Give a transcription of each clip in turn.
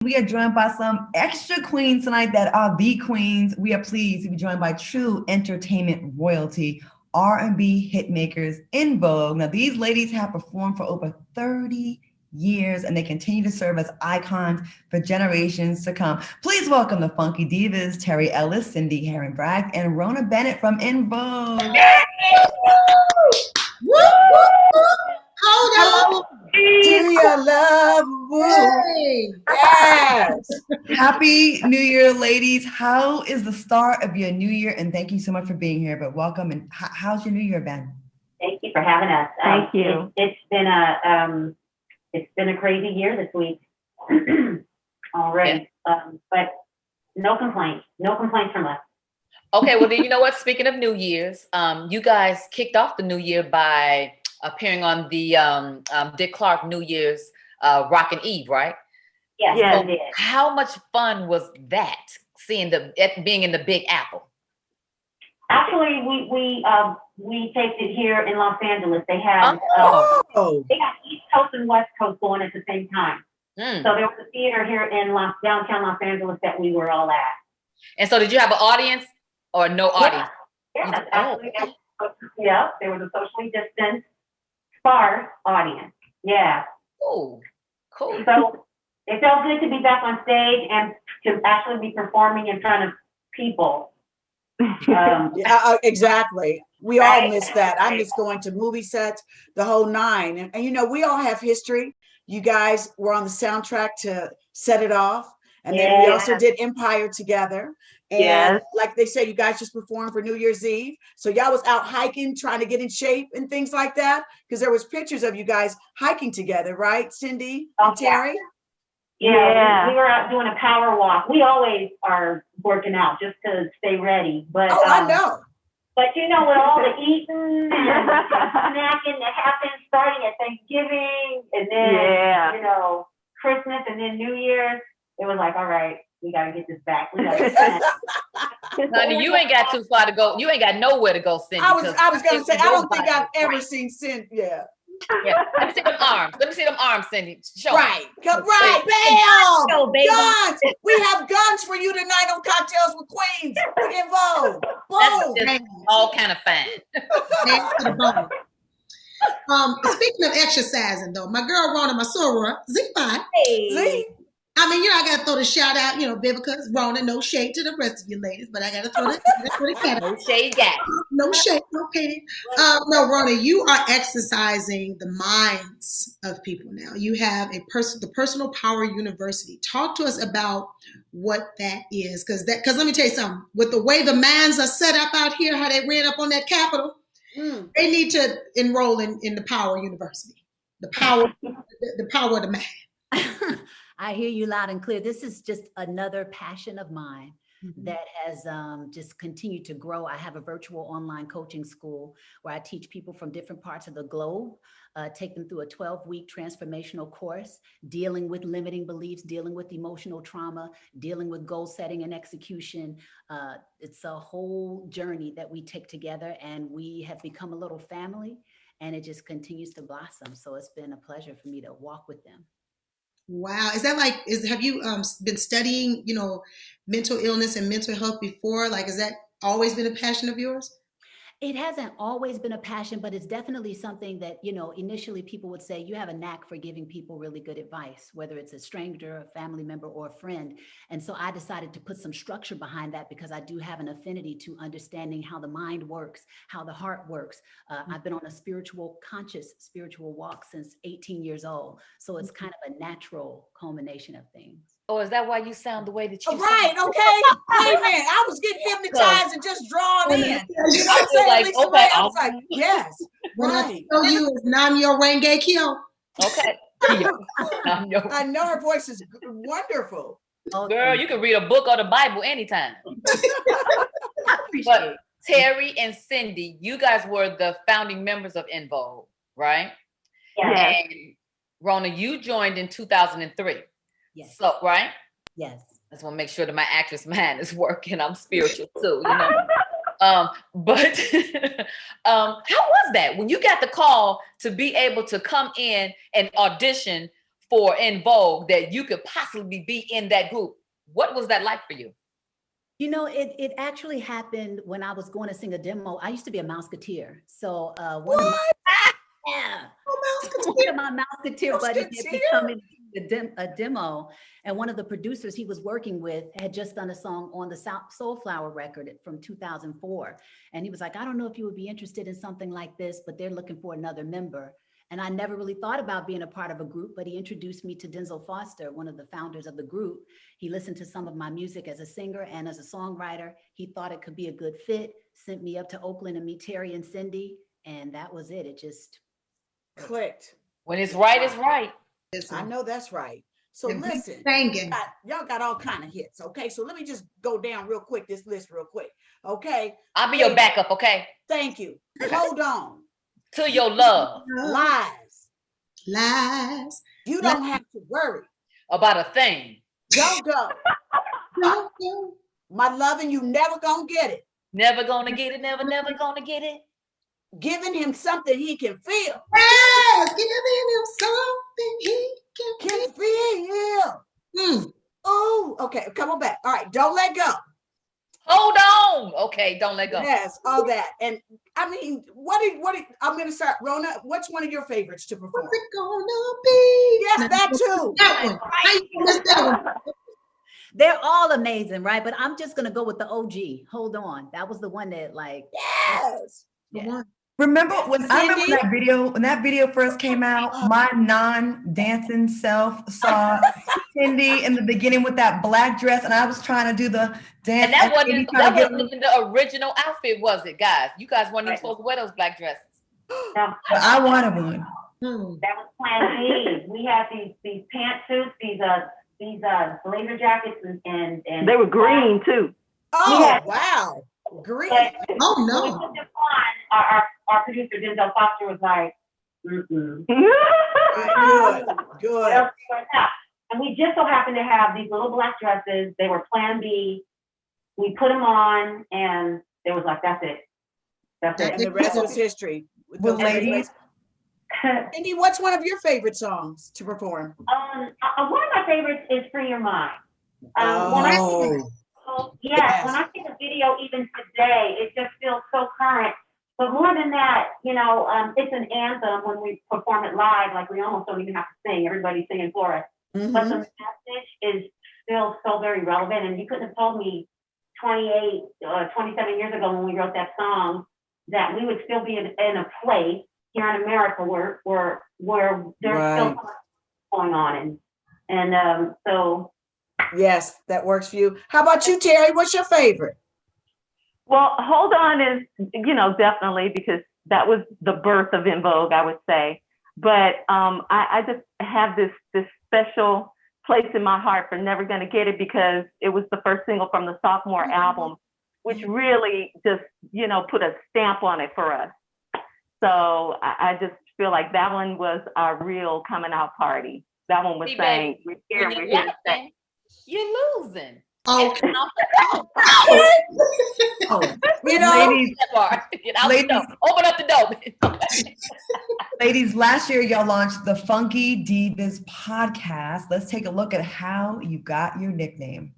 We are joined by some extra queens tonight that are the queens. We are pleased to be joined by true entertainment royalty, R&B hitmakers in Vogue. Now, these ladies have performed for over 30 years and they continue to serve as icons for generations to come. Please welcome the Funky Divas, Terry Ellis, Cindy Heron Bragg, and Rona Bennett from In Vogue. Hold on. Do you love Hey. Yes. Happy New Year, ladies. How is the start of your new year? And thank you so much for being here, but welcome. And how's your new year been? Thank you for having us. Thank you. It's been a crazy year this week already, but no complaints from us. Okay, well then you know what? Speaking of New Year's, you guys kicked off the new year by appearing on the Dick Clark New Year's Rockin' Eve, right? Yes, So we did. how much fun was that? Seeing being in the Big Apple. Actually, we taped it here in Los Angeles. They had they got East Coast and West Coast going at the same time. So there was a theater here in downtown Los Angeles that we were all at. And so did you have an audience or no audience? Yeah, actually, there was a socially distanced, sparse audience. Yeah. Oh, cool. So it felt good to be back on stage and to actually be performing in front of people. Exactly. We all miss that. I miss going to movie sets, the whole nine. And you know, we all have history. You guys were on the soundtrack to Set It Off. And then we also did Empire together. And like they said, you guys just performed for New Year's Eve. So y'all was out hiking, trying to get in shape and things like that. Because there was pictures of you guys hiking together, right, Cindy and Terry? Yeah, we were out doing a power walk. We always are working out just to stay ready. But I know. But you know, with all the eating and snacking that happened starting at Thanksgiving and then you know, Christmas and then New Year's, it was like, all right, we gotta get this back. We gotta get this. Honey, you ain't got too far to go. You ain't got nowhere to go, Cindy. I was gonna say, I don't think I've ever seen Cindy. Yeah. Let me see them arms. Let me see them arms, Cindy. Show right. Come right. Bam! Guns. We have guns for you tonight on Cocktails with Queens. In Vogue. Boom. That's all kind of fine. Speaking of exercising though, my girl Rona, my soror, Z-Fi. Hey. Z. I mean, you know, I gotta throw the shout out, you know, Vivica's Rona, no shade to the rest of you ladies, but I gotta throw that. No shade, got no shade, no pity. No, Rona, you are exercising the minds of people now. You have the Personal Power University. Talk to us about what that is, because let me tell you something. With the way the minds are set up out here, how they ran up on that Capitol, they need to enroll in the Power University. The power of the mind. I hear you loud and clear. This is just another passion of mine that has just continued to grow. I have a virtual online coaching school where I teach people from different parts of the globe, take them through a 12-week transformational course, dealing with limiting beliefs, dealing with emotional trauma, dealing with goal setting and execution. It's a whole journey that we take together, and we have become a little family, and it just continues to blossom. So it's been a pleasure for me to walk with them. Wow. Is that have you been studying, you know, mental illness and mental health before? Like, has that always been a passion of yours? It hasn't always been a passion, but it's definitely something that, you know, initially people would say you have a knack for giving people really good advice, whether it's a stranger, a family member, or a friend. And so I decided to put some structure behind that because I do have an affinity to understanding how the mind works, how the heart works. I've been on a conscious spiritual walk since 18 years old. So it's kind of a natural culmination of things. Oh, is that why you sound the way that you right, sound? Okay. Hey, man, I was getting hypnotized and just drawn in. You know what I'm saying? Like, okay, I was like, yes. When right. I tell you is Nam-myo Renge Kyo. Okay. I know her voice is wonderful. Girl, you can read a book or the Bible anytime. But Terry and Cindy, you guys were the founding members of In Vogue, right? Yeah. And Rona, you joined in 2003. Yes. So, right? Yes. I just want to make sure that my actress mind is working. I'm spiritual too, you know. But how was that when you got the call to be able to come in and audition for In Vogue that you could possibly be in that group. What was that like for you? You know, it actually happened when I was going to sing a demo. I used to be a Mouseketeer. So one of my, yeah, one of my Mouseketeer buddies had me come in a demo, and one of the producers he was working with had just done a song on the Soulflower record from 2004. And he was like, I don't know if you would be interested in something like this, but they're looking for another member. And I never really thought about being a part of a group, but he introduced me to Denzel Foster, one of the founders of the group. He listened to some of my music as a singer and as a songwriter. He thought it could be a good fit, sent me up to Oakland to meet Terry and Cindy, and that was it. It just clicked. When it's right, it's right. I know that's right. So listen, y'all got all kind of hits. Okay, so let me just go down real quick, this list real quick. Okay. I'll be your backup, okay? Thank you. Hold on. To Your Love. Lies. You don't have to worry about a thing. Don't go. My loving, you never gonna get it. Never gonna get it. Never gonna get it. Giving him something he can feel. Yes, giving him something he can feel. Oh, okay. Come on back. All right. Don't let go. Hold on. Okay, don't let go. Yes, all that. And I mean, I'm gonna start, Rona. What's one of your favorites to perform? What's it gonna be? Yes, that too. That one. They're all amazing, right? But I'm just gonna go with the OG. Hold on. That was the one that yes. Yeah. Remember when that video first came out, my non-dancing self saw Cindy in the beginning with that black dress, and I was trying to do the dance. And that wasn't even the original outfit, was it, guys? You guys weren't even supposed to wear those black dresses. But I wanted one. That was Plan B. We had these pantsuits, these blazer jackets, and they were green too. Oh wow, green! Oh no! We put them on. Our producer Denzel Foster was like, Good. And we just so happened to have these little black dresses. They were Plan B. We put them on, and it was like, that's it. That's it. And the rest was history. Well, ladies. Cindy, what's one of your favorite songs to perform? One of my favorites is Free Your Mind. When I see the video even today, it just feels so current. But more than that, it's an anthem when we perform it live. Like, we almost don't even have to sing. Everybody's singing for us. Mm-hmm. But the message is still so very relevant. And you couldn't have told me 28 or 27 years ago when we wrote that song that we would still be in a place here in America where there's still going on. And so. Yes, that works for you. How about you, Terry? What's your favorite? Well, Hold On is, definitely, because that was the birth of In Vogue, I would say. But I just have this special place in my heart for Never Gonna Get It, because it was the first single from the sophomore album, which really just, put a stamp on it for us. So I just feel like that one was our real coming out party. That one was saying, we're here to stay. You're losing. Okay. Ladies, open up the door. Ladies, last year y'all launched the Funky Divas podcast. Let's take a look at how you got your nickname.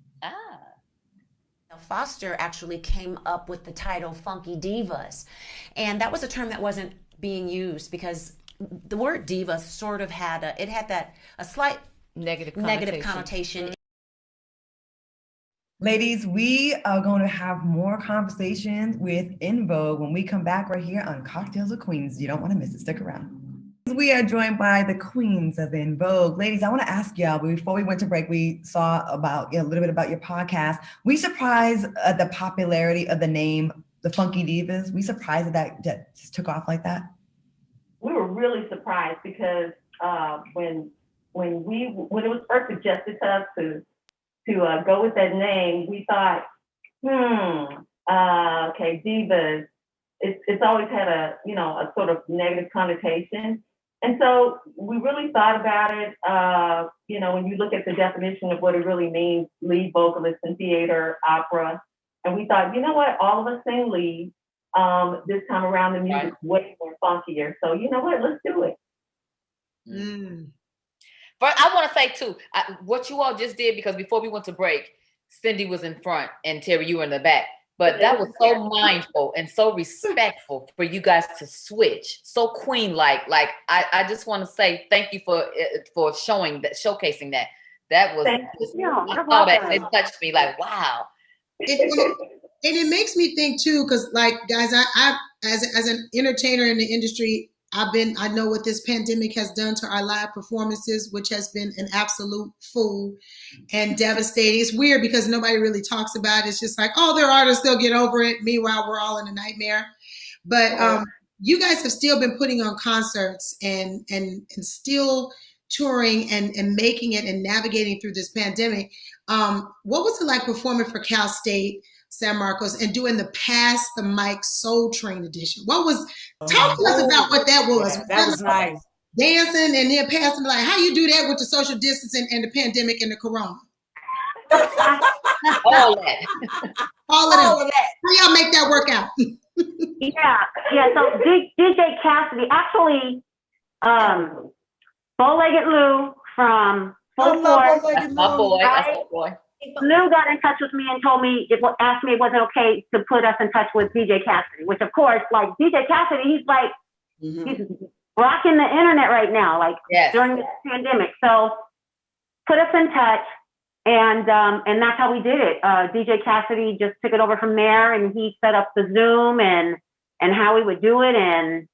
Foster actually came up with the title Funky Divas. And that was a term that wasn't being used because the word diva sort of had a slight negative connotation. Ladies, we are going to have more conversations with In Vogue when we come back right here on Cocktails with Queens. You don't want to miss it. Stick around. We are joined by the queens of In Vogue. Ladies, I want to ask y'all, before we went to break, we saw about a little bit about your podcast. We surprised at the popularity of the name, the Funky Divas. We surprised that just took off like that. We were really surprised because when it was first suggested to us to go with that name, we thought, okay, divas. It's always had a sort of negative connotation. And so we really thought about it. When you look at the definition of what it really means, lead vocalist in theater, opera. And we thought, you know what, all of us sing lead. This time around, the music's way more funkier. So you know what, let's do it. But I want to say too, what you all just did, because before we went to break, Cindy was in front and Terry, you were in the back. But that was so mindful and so respectful for you guys to switch, so queen-like. Like I just want to say thank you for showing that, showcasing that. That was I saw that and it touched me. Like wow. And it makes me think too, because like guys, I as an entertainer in the industry, I know what this pandemic has done to our live performances, which has been an absolute fool and devastating. It's weird because nobody really talks about it. It's just like, oh, they're artists, they'll get over it. Meanwhile, we're all in a nightmare. But you guys have still been putting on concerts and still touring and making it and navigating through this pandemic. What was it like performing for Cal State San Marcos and doing the Pass the Mic Soul Train edition? Talk to us about what that was. Yeah, that was nice. Dancing and then passing, like how you do that with the social distancing and the pandemic and the corona. All that. All of that. How y'all make that work out? Yeah. So DJ Cassidy, actually, Bow-Legged Lou from Full Force. My boy, that's my boy. Lou got in touch with me and asked me it wasn't okay to put us in touch with DJ Cassidy, which of course, like DJ Cassidy, he's like, he's rocking the internet right now, like during this pandemic. So put us in touch and that's how we did it. DJ Cassidy just took it over from there and he set up the Zoom and how we would do it. And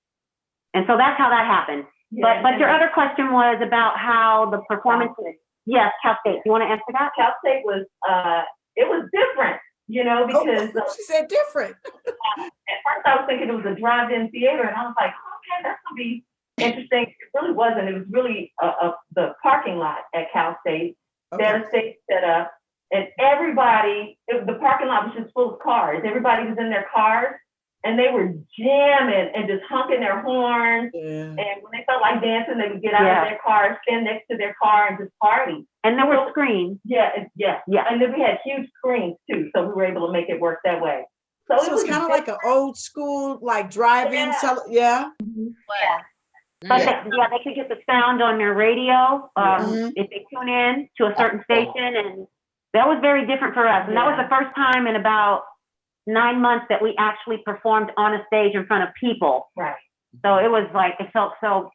so that's how that happened. Yeah, but your other question was about how the performances. Yes, Cal State. You want to answer that? Cal State was, it was different, because. She said different. At first I was thinking it was a drive-in theater and I was like, okay, that's going to be interesting. It really wasn't. It was really the parking lot at Cal State. They had a stage set up and the parking lot was just full of cars. Everybody was in their cars and they were jamming and just honking their horns. Yeah. And when they felt like dancing, they would get out of their car, stand next to their car, and just party. And there were screens. Yeah. And then we had huge screens too, so we were able to make it work that way. So it's kind of like an old school, like drive-in. Yeah. But they could get the sound on their radio if they tune in to a certain station, and that was very different for us. And that was the first time in about 9 months that we actually performed on a stage in front of people. Right. So it was like, it felt so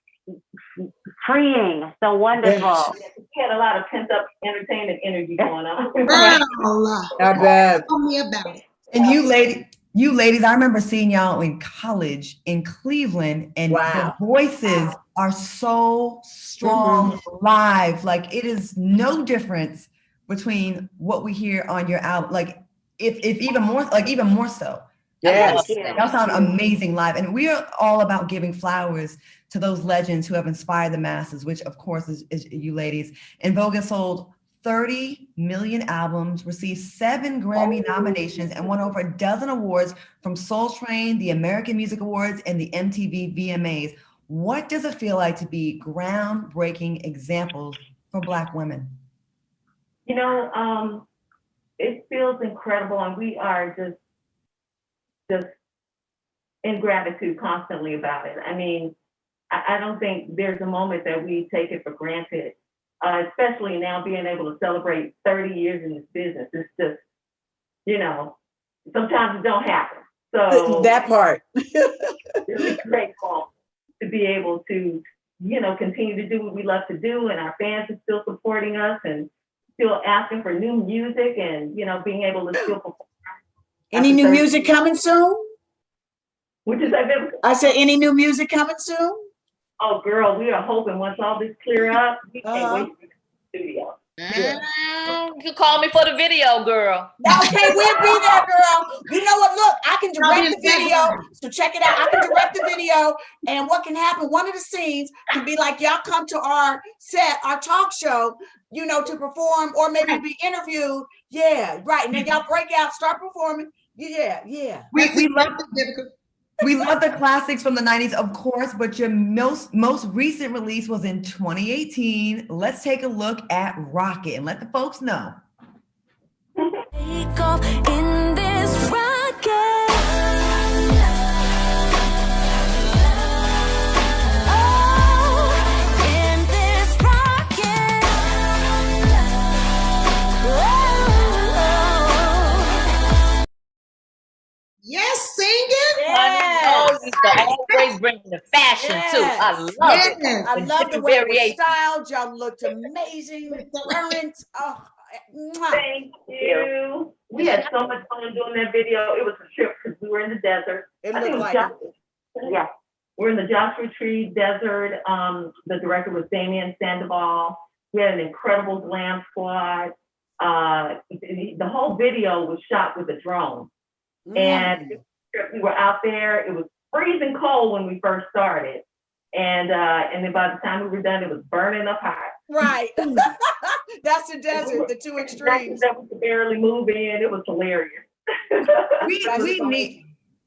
freeing, so wonderful. We had a lot of pent up entertainment energy going on. Not bad. Tell me about it. And you ladies, I remember seeing y'all in college in Cleveland, and the voices are so strong live. Like it is no difference between what we hear on your album. Like if even more so. Yes. Y'all sound amazing live. And we are all about giving flowers to those legends who have inspired the masses, which of course is you ladies. And Vogue has sold 30 million albums, received 7 Grammy nominations, and won over a dozen awards from Soul Train, the American Music Awards, and the MTV VMAs. What does it feel like to be groundbreaking examples for Black women? It feels incredible, and we are just in gratitude constantly about it. I mean, I don't think there's a moment that we take it for granted. Especially now being able to celebrate 30 years in this business. It's just, sometimes it don't happen. So that part. Really grateful to be able to, continue to do what we love to do, and our fans are still supporting us and still asking for new music and, being able to still perform. Any new music coming soon? What did I said, any new music coming soon? Oh, girl, we are hoping once all this clear up, we can't wait for the studio. You call me for the video, girl. Okay, we'll be there, girl. You know what? Look, I can direct the video. So check it out. I can direct the video. And what can happen, one of the scenes can be like, y'all come to our set, our talk show, to perform or maybe be interviewed. Yeah, right. And then y'all break out, start performing. Yeah. We love the classics from the 90s, of course, but your most recent release was in 2018. Let's take a look at Rocket and let the folks know. Take off in this rocket. Oh, in this rocket. always bringing the fashion too. I love it. Yes. I The love the different way it was variations. styled. Y'all looked amazing, current. Oh, mwah. Thank you. We had so much fun doing that video. It was a trip because we were in the desert. It I think looked was like Yeah. We're in the Joshua Tree Desert. The director was Damian Sandoval. We had an incredible glam squad. The whole video was shot with a drone. And we were out there. It was freezing cold when we first started. And then by the time we were done, it was burning up hot. Right. That's the desert, the two extremes. That was barely moving in. It was hilarious.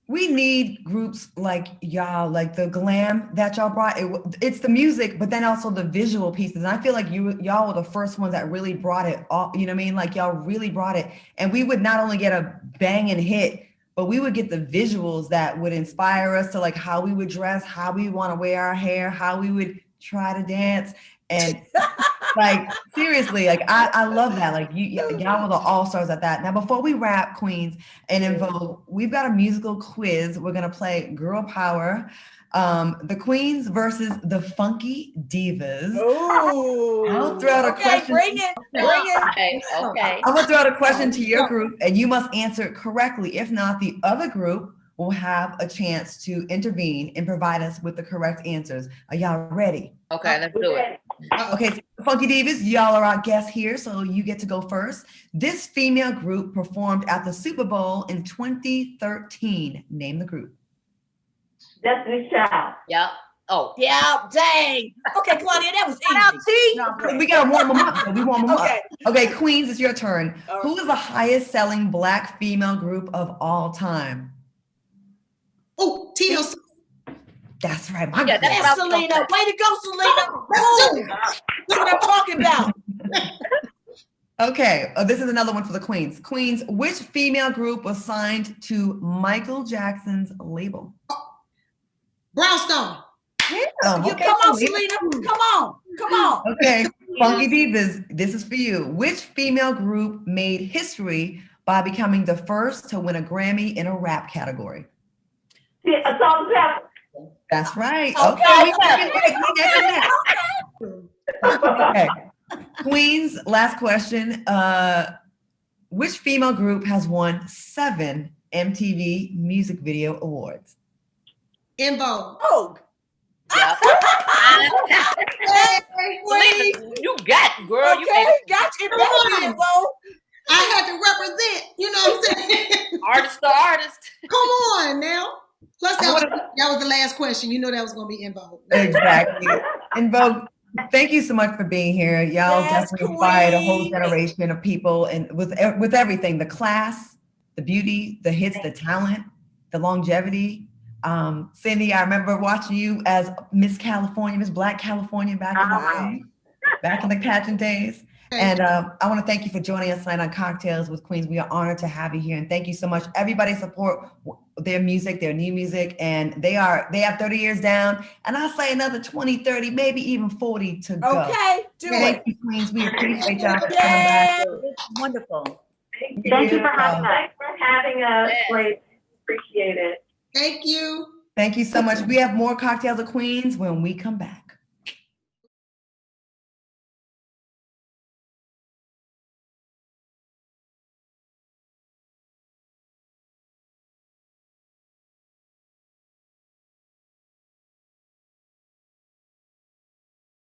We need groups like y'all, like the glam that y'all brought. It's the music, but then also the visual pieces. And I feel like y'all were the first ones that really brought it all. You know what I mean? Like y'all really brought it. And we would not only get a banging hit, but we would get the visuals that would inspire us to like how we would dress, how we want to wear our hair, how we would try to dance. And like, seriously, like I love that. Like y'all were the all-stars at that. Now, before we wrap, Queens, and in Vogue, we've got a musical quiz. We're going to play Girl Power. The Queens versus the Funky Divas. Oh, I'll throw out a question. Bring it. Okay. I'm going to throw out a question to your group, and you must answer it correctly. If not, the other group will have a chance to intervene and provide us with the correct answers. Are y'all ready? Okay, let's do it. Okay, so Funky Divas, y'all are our guests here, so you get to go first. This female group performed at the Super Bowl in 2013. Name the group. Destiny's Child. Yep. Oh. Yeah, dang. Okay, Claudia, that was easy. No, We gotta warm them up. We warm them Okay. up. Okay, Queens, it's your turn. All right. Who is the highest selling Black female group of all time? Oh, TLC. That's right. Yeah, that's Yes, Selena. Way to go, Selena. Boom. That's what I'm talking about. Okay, this is another one for the Queens. Queens, which female group was signed to Michael Jackson's label? Brownstone. Yeah, okay, Come on, Selena. Come on. Okay, Funky Divas, this is for you. Which female group made history by becoming the first to win a Grammy in a rap category? Yeah, Salt and Pepper. That's right. Okay. Okay. Queens, last question. Which female group has won 7 MTV Music Video Awards? In Vogue. Vogue. Yep. Selena, you got it, girl. You Okay, got you. Come on. Vogue. I had to represent, you know what I'm saying? artist to artist. Come on now. Plus, that was the last question. You know that was going to be in Vogue. Exactly. In Vogue, thank you so much for being here. Y'all Yes, definitely inspired a whole queen. generation of people, and with everything, the class, the beauty, the hits, the talent, the longevity. Cindy, I remember watching you as Miss California, Miss Black California back in the pageant days. And I want to thank you for joining us tonight on Cocktails with Queens. We are honored to have you here, and thank you so much. Everybody support their music, their new music, and they have 30 years down, and I say another 20, 30, maybe even 40 to go. Okay, do Thank it. you, Queens. We appreciate y'all for coming Yeah. back. Wonderful. Thank you for having us. Like, appreciate it. Thank you. Thank you so much. We have more Cocktails of Queens when we come back.